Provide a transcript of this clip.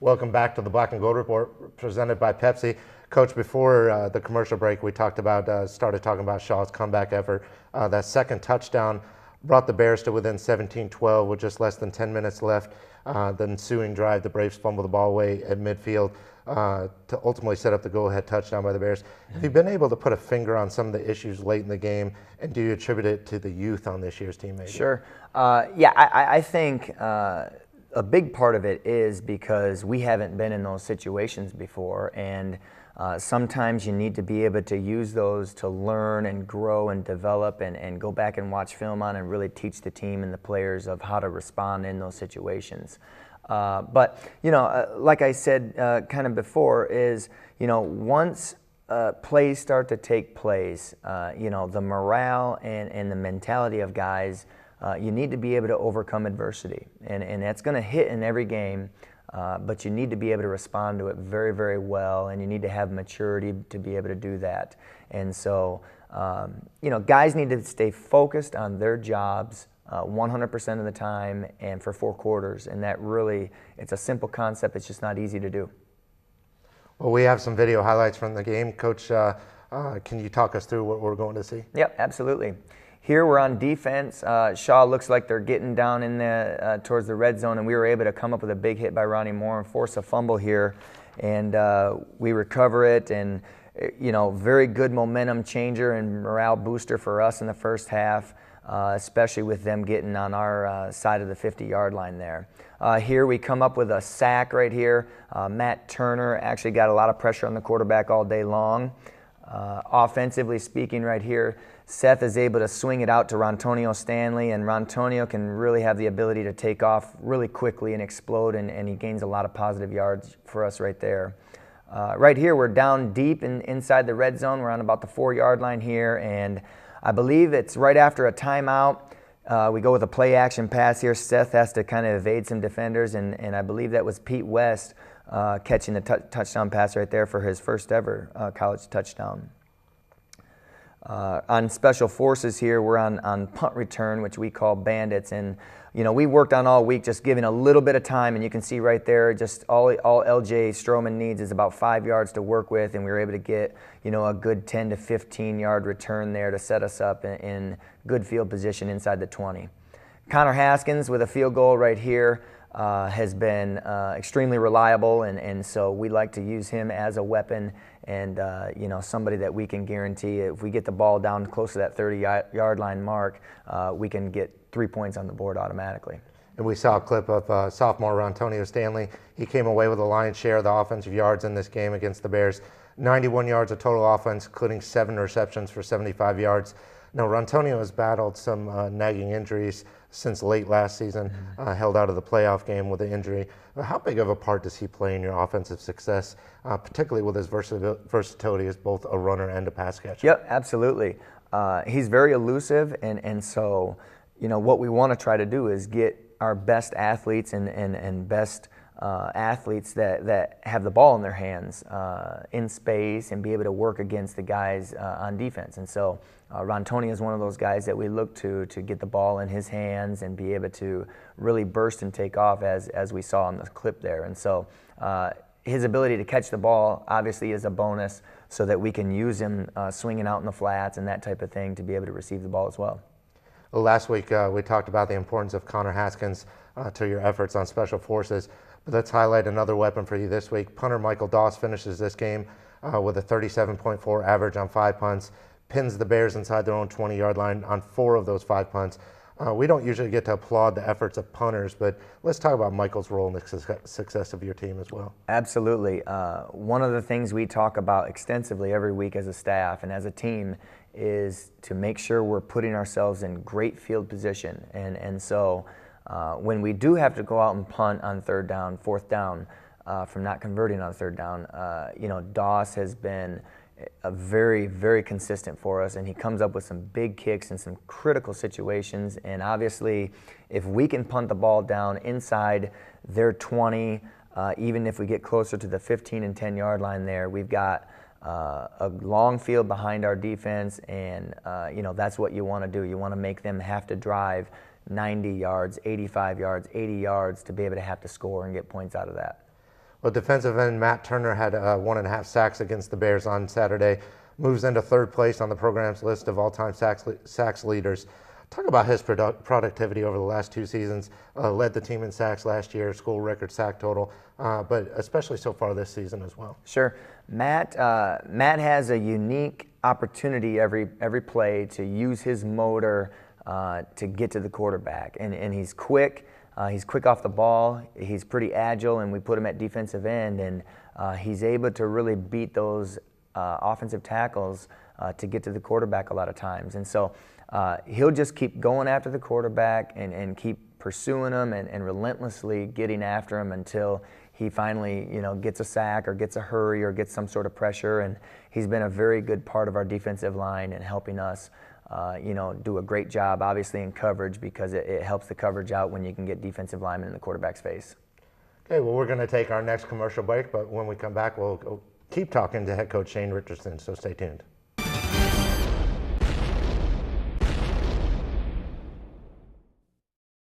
Welcome back to the Black and Gold Report presented by Pepsi. Coach, before the commercial break, we started talking about Shaw's comeback effort. That second touchdown brought the Bears to within 17-12 with just less than 10 minutes left. The ensuing drive, the Braves fumbled the ball away at midfield to ultimately set up the go-ahead touchdown by the Bears. Have you been able to put a finger on some of the issues late in the game, and do you attribute it to the youth on this year's team maybe? Sure. I think a big part of it is because we haven't been in those situations before, and sometimes you need to be able to use those to learn and grow and develop and go back and watch film on and really teach the team and the players of how to respond in those situations. But, like I said kind of before, is, once plays start to take place, the morale and the mentality of guys, you need to be able to overcome adversity. And that's going to hit in every game, but you need to be able to respond to it very, very well, and you need to have maturity to be able to do that. And so, guys need to stay focused on their jobs 100% of the time and for 4 quarters. And that really, it's a simple concept. It's just not easy to do. Well, we have some video highlights from the game. Coach, can you talk us through what we're going to see? Yep, absolutely. Here we're on defense. Shaw looks like they're getting down in the towards the red zone, and we were able to come up with a big hit by Ronnie Moore and force a fumble here. And we recover it, and very good momentum changer and morale booster for us in the first half, especially with them getting on our side of the 50-yard line there. Here we come up with a sack right here. Matt Turner actually got a lot of pressure on the quarterback all day long. Offensively speaking right here, Seth is able to swing it out to Rontonio Stanley, and Rontonio can really have the ability to take off really quickly and explode, and he gains a lot of positive yards for us right there. Right here, we're down deep inside the red zone. We're on about the 4-yard line here, and I believe it's right after a timeout. We go with a play-action pass here. Seth has to kind of evade some defenders, and I believe that was Pete West catching the touchdown pass right there for his first ever college touchdown. On special forces here, we're on punt return, which we call bandits, and we worked on all week just giving a little bit of time, and you can see right there just all LJ Stroman needs is about 5 yards to work with, and we were able to get a good 10 to 15 yard return there to set us up in good field position inside the 20. Connor Haskins with a field goal right here has been extremely reliable, and so we like to use him as a weapon, and somebody that we can guarantee if we get the ball down close to that 30-yard line mark, we can get 3 points on the board automatically. And we saw a clip of sophomore Rontonio Stanley. He came away with a lion's share of the offensive yards in this game against the Bears. 91 yards of total offense, including 7 receptions for 75 yards. Now, Rontonio has battled some nagging injuries since late last season, held out of the playoff game with an injury. How big of a part does he play in your offensive success, particularly with his versatility as both a runner and a pass catcher? Yep, absolutely. He's very elusive, and so what we want to try to do is get our best athletes and best athletes that have the ball in their hands in space and be able to work against the guys on defense. And so Rontonio is one of those guys that we look to get the ball in his hands and be able to really burst and take off as we saw in the clip there. And so his ability to catch the ball obviously is a bonus so that we can use him swinging out in the flats and that type of thing to be able to receive the ball as well. Well, last week we talked about the importance of Connor Haskins to your efforts on special forces. But let's highlight another weapon for you this week. Punter Michael Doss finishes this game with a 37.4 average on 5 punts, pins the Bears inside their own 20-yard line on 4 of those 5 punts. We don't usually get to applaud the efforts of punters, but let's talk about Michael's role in the success of your team as well. Absolutely. One of the things we talk about extensively every week as a staff and as a team is to make sure we're putting ourselves in great field position. And so when we do have to go out and punt on 3rd down, 4th down, from not converting on 3rd down, Doss has been a very, very consistent for us, and he comes up with some big kicks in some critical situations. And obviously, if we can punt the ball down inside their 20, even if we get closer to the 15 and 10-yard line there, we've got a long field behind our defense, and that's what you want to do. You want to make them have to drive 90 yards, 85 yards, 80 yards to be able to have to score and get points out of that. But defensive end Matt Turner had 1.5 sacks against the Bears on Saturday, moves into third place on the program's list of all-time sacks leaders. Talk about his productivity over the last 2 seasons. Led the team in sacks last year, school record sack total, but especially so far this season as well. Sure. Matt has a unique opportunity every play to use his motor to get to the quarterback, and he's quick. He's quick off the ball. He's pretty agile, and we put him at defensive end, and he's able to really beat those offensive tackles to get to the quarterback a lot of times. And so he'll just keep going after the quarterback and keep pursuing him and relentlessly getting after him until he finally, gets a sack or gets a hurry or gets some sort of pressure. And he's been a very good part of our defensive line and helping us, do a great job, obviously, in coverage, because it helps the coverage out when you can get defensive linemen in the quarterback's face. Okay, well, we're going to take our next commercial break, but when we come back, we'll keep talking to head coach Shane Richardson, so stay tuned.